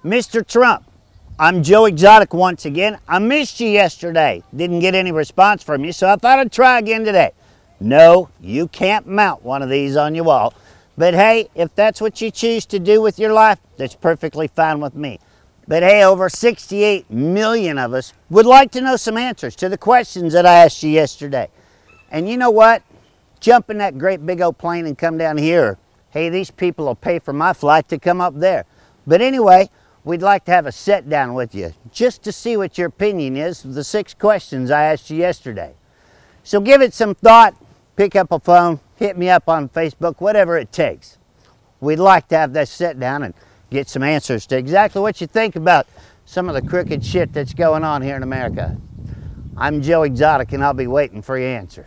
Mr. Trump, I'm Joe Exotic once again. I missed you yesterday. Didn't get any response from you, so I thought I'd try again today. No, you can't mount one of these on your wall. But hey, if that's what you choose to do with your life, that's perfectly fine with me. But hey, over 68 million of us would like to know some answers to the questions that I asked you yesterday. And you know what? Jump in that great big old plane and come down here. Hey, these people will pay for my flight to come up there. But anyway, we'd like to have a sit down with you just to see what your opinion is of the 6 questions I asked you yesterday. So give it some thought, pick up a phone, hit me up on Facebook, whatever it takes. We'd like to have that sit down and get some answers to exactly what you think about some of the crooked shit that's going on here in America. I'm Joe Exotic and I'll be waiting for your answer.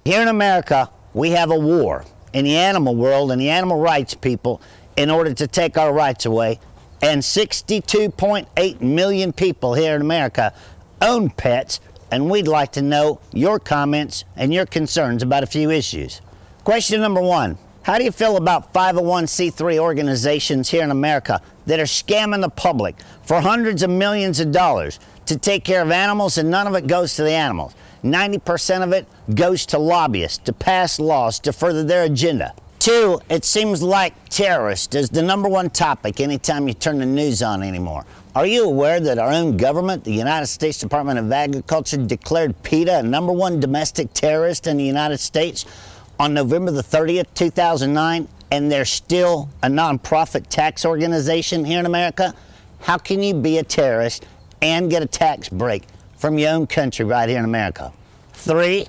Here in America, we have a war in the animal world and the animal rights people in order to take our rights away. And 62.8 million people here in America own pets, and we'd like to know your comments and your concerns about a few issues. Question number 1. How do you feel about 501c3 organizations here in America that are scamming the public for hundreds of millions of dollars to take care of animals, and none of it goes to the animals? 90% of it goes to lobbyists to pass laws to further their agenda. 2, it seems like terrorist is the #1 topic anytime you turn the news on anymore. Are you aware that our own government, the United States Department of Agriculture, declared PETA a #1 domestic terrorist in the United States on November the 30th, 2009, and they're still a nonprofit tax organization here in America? How can you be a terrorist and get a tax break from your own country right here in America? 3,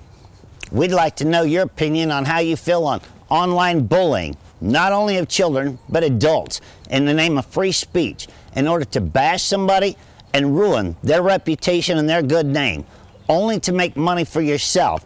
we'd like to know your opinion on how you feel on online bullying, not only of children, but adults, in the name of free speech, in order to bash somebody and ruin their reputation and their good name, only to make money for yourself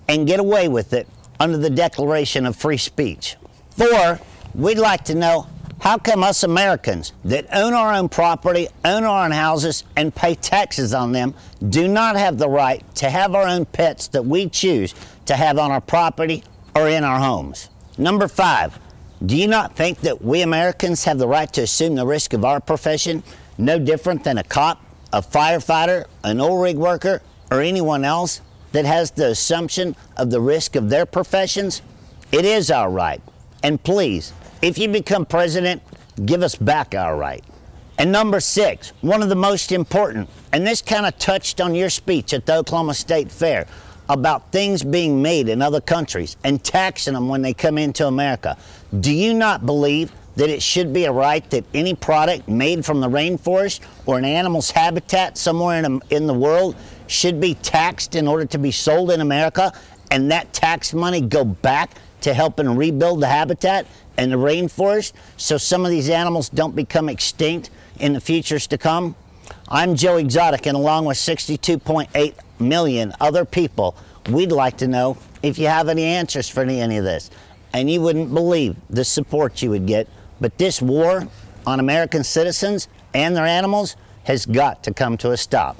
and get away with it under the Declaration of Free Speech. 4, we'd like to know, how come us Americans that own our own property, own our own houses, and pay taxes on them do not have the right to have our own pets that we choose to have on our property or in our homes? Number 5, do you not think that we Americans have the right to assume the risk of our profession, no different than a cop, a firefighter, an oil rig worker, or anyone else that has the assumption of the risk of their professions? It is our right. And please, if you become president, give us back our right. And number 6, one of the most important, and this kind of touched on your speech at the Oklahoma State Fair, about things being made in other countries and taxing them when they come into America. Do you not believe that it should be a right that any product made from the rainforest or an animal's habitat somewhere in the world should be taxed in order to be sold in America, and that tax money go back to helping rebuild the habitat and the rainforest so some of these animals don't become extinct in the futures to come? I'm Joe Exotic, and along with 62.8 million other people, we'd like to know if you have any answers for any of this. And you wouldn't believe the support you would get. But this war on American citizens and their animals has got to come to a stop.